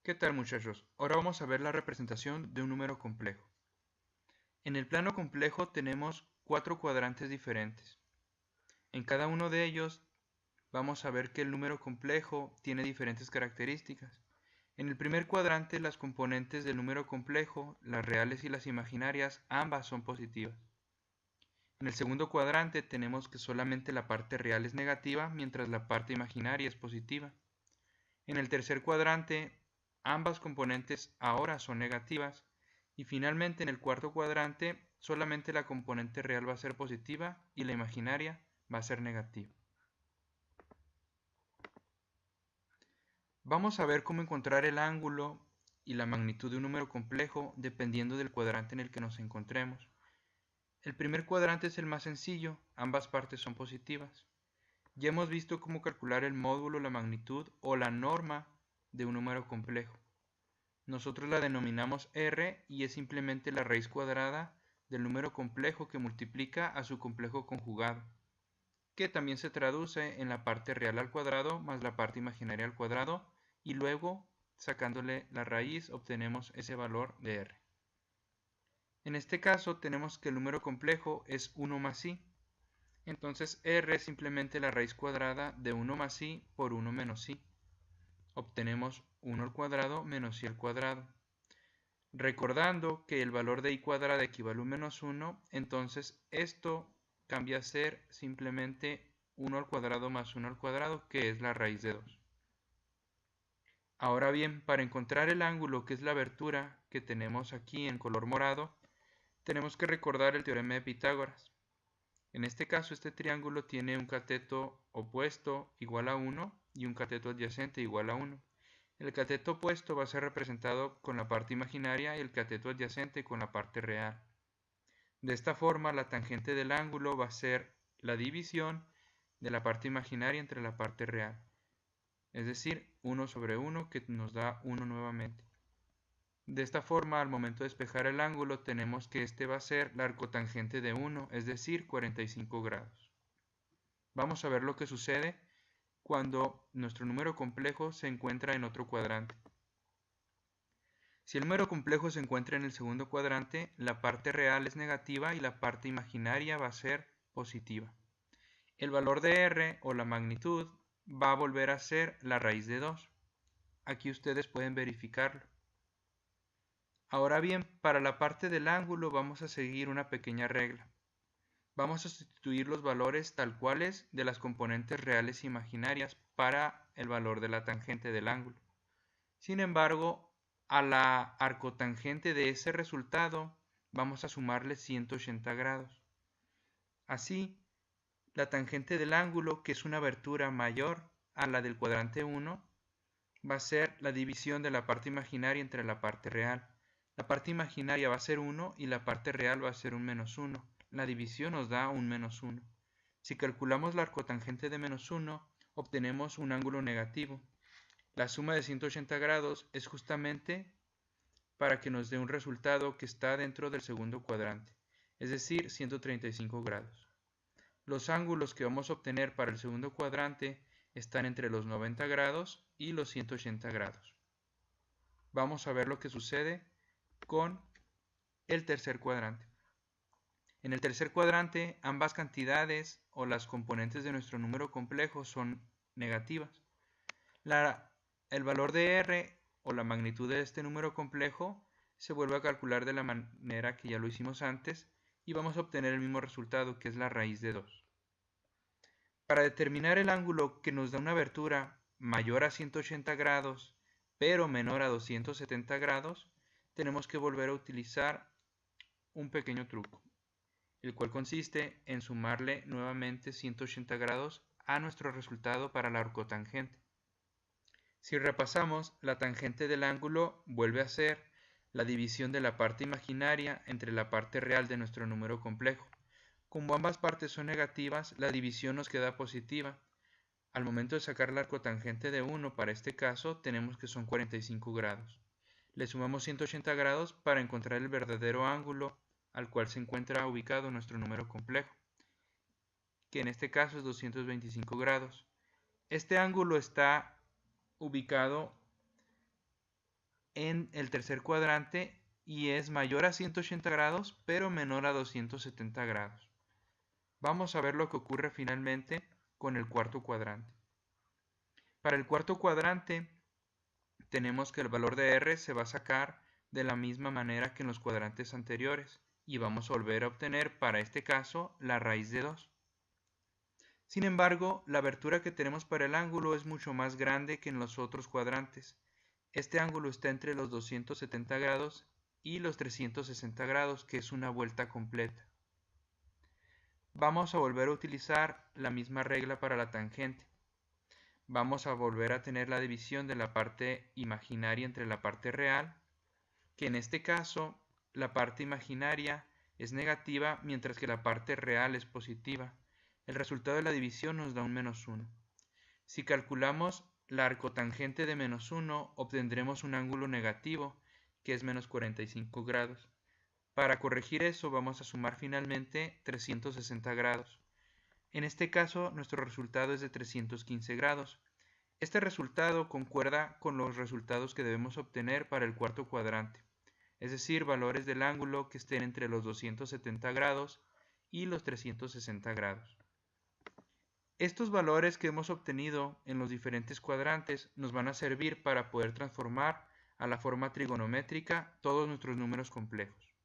¿Qué tal, muchachos? Ahora vamos a ver la representación de un número complejo. En el plano complejo tenemos 4 cuadrantes diferentes. En cada uno de ellos vamos a ver que el número complejo tiene diferentes características. En el primer cuadrante las componentes del número complejo, las reales y las imaginarias, ambas son positivas. En el segundo cuadrante tenemos que solamente la parte real es negativa, mientras la parte imaginaria es positiva. En el tercer cuadrante, ambas componentes ahora son negativas. Y finalmente, en el cuarto cuadrante, solamente la componente real va a ser positiva y la imaginaria va a ser negativa. Vamos a ver cómo encontrar el ángulo y la magnitud de un número complejo dependiendo del cuadrante en el que nos encontremos. El primer cuadrante es el más sencillo, ambas partes son positivas. Ya hemos visto cómo calcular el módulo, la magnitud o la norma de un número complejo. Nosotros la denominamos R y es simplemente la raíz cuadrada del número complejo que multiplica a su complejo conjugado, que también se traduce en la parte real al cuadrado más la parte imaginaria al cuadrado, y luego, sacándole la raíz, obtenemos ese valor de R. En este caso tenemos que el número complejo es 1 más i, entonces R es simplemente la raíz cuadrada de 1 más i por 1 menos i. Obtenemos 1 al cuadrado menos i al cuadrado. Recordando que el valor de i cuadrada equivale a un menos 1, entonces esto cambia a ser simplemente 1 al cuadrado más 1 al cuadrado, que es la raíz de 2. Ahora bien, para encontrar el ángulo, que es la abertura que tenemos aquí en color morado, tenemos que recordar el teorema de Pitágoras. En este caso, este triángulo tiene un cateto opuesto igual a 1 y un cateto adyacente igual a 1. El cateto opuesto va a ser representado con la parte imaginaria y el cateto adyacente con la parte real. De esta forma, la tangente del ángulo va a ser la división de la parte imaginaria entre la parte real, es decir, 1 sobre 1, que nos da 1 nuevamente. De esta forma, al momento de despejar el ángulo, tenemos que este va a ser la arcotangente de 1, es decir, 45 grados. Vamos a ver lo que sucede cuando nuestro número complejo se encuentra en otro cuadrante. Si el número complejo se encuentra en el segundo cuadrante, la parte real es negativa y la parte imaginaria va a ser positiva. El valor de R, o la magnitud, va a volver a ser la raíz de 2. Aquí ustedes pueden verificarlo. Ahora bien, para la parte del ángulo vamos a seguir una pequeña regla. Vamos a sustituir los valores tal cuales de las componentes reales e imaginarias para el valor de la tangente del ángulo. Sin embargo, a la arcotangente de ese resultado vamos a sumarle 180 grados. Así, la tangente del ángulo, que es una abertura mayor a la del cuadrante 1, va a ser la división de la parte imaginaria entre la parte real. La parte imaginaria va a ser 1 y la parte real va a ser un menos 1. La división nos da un menos 1. Si calculamos la arcotangente de menos 1, obtenemos un ángulo negativo. La suma de 180 grados es justamente para que nos dé un resultado que está dentro del segundo cuadrante, es decir, 135 grados. Los ángulos que vamos a obtener para el segundo cuadrante están entre los 90 grados y los 180 grados. Vamos a ver lo que sucede con el tercer cuadrante. En el tercer cuadrante, ambas cantidades o las componentes de nuestro número complejo son negativas. El valor de R, o la magnitud de este número complejo, se vuelve a calcular de la manera que ya lo hicimos antes y vamos a obtener el mismo resultado, que es la raíz de 2. Para determinar el ángulo que nos da una abertura mayor a 180 grados pero menor a 270 grados, tenemos que volver a utilizar un pequeño truco, el cual consiste en sumarle nuevamente 180 grados a nuestro resultado para la arcotangente. Si repasamos, la tangente del ángulo vuelve a ser la división de la parte imaginaria entre la parte real de nuestro número complejo. Como ambas partes son negativas, la división nos queda positiva. Al momento de sacar la arcotangente de 1, para este caso, tenemos que son 45 grados. Le sumamos 180 grados para encontrar el verdadero ángulo al cual se encuentra ubicado nuestro número complejo, que en este caso es 225 grados. Este ángulo está ubicado en el tercer cuadrante y es mayor a 180 grados, pero menor a 270 grados. Vamos a ver lo que ocurre finalmente con el cuarto cuadrante. Para el cuarto cuadrante tenemos que el valor de R se va a sacar de la misma manera que en los cuadrantes anteriores y vamos a volver a obtener para este caso la raíz de 2. Sin embargo, la abertura que tenemos para el ángulo es mucho más grande que en los otros cuadrantes. Este ángulo está entre los 270 grados y los 360 grados, que es una vuelta completa. Vamos a volver a utilizar la misma regla para la tangente. Vamos a volver a tener la división de la parte imaginaria entre la parte real, que en este caso la parte imaginaria es negativa mientras que la parte real es positiva. El resultado de la división nos da un -1. Si calculamos la arcotangente de -1, obtendremos un ángulo negativo, que es -45 grados. Para corregir eso vamos a sumar finalmente 360 grados. En este caso nuestro resultado es de 315 grados. Este resultado concuerda con los resultados que debemos obtener para el cuarto cuadrante, es decir, valores del ángulo que estén entre los 270 grados y los 360 grados. Estos valores que hemos obtenido en los diferentes cuadrantes nos van a servir para poder transformar a la forma trigonométrica todos nuestros números complejos.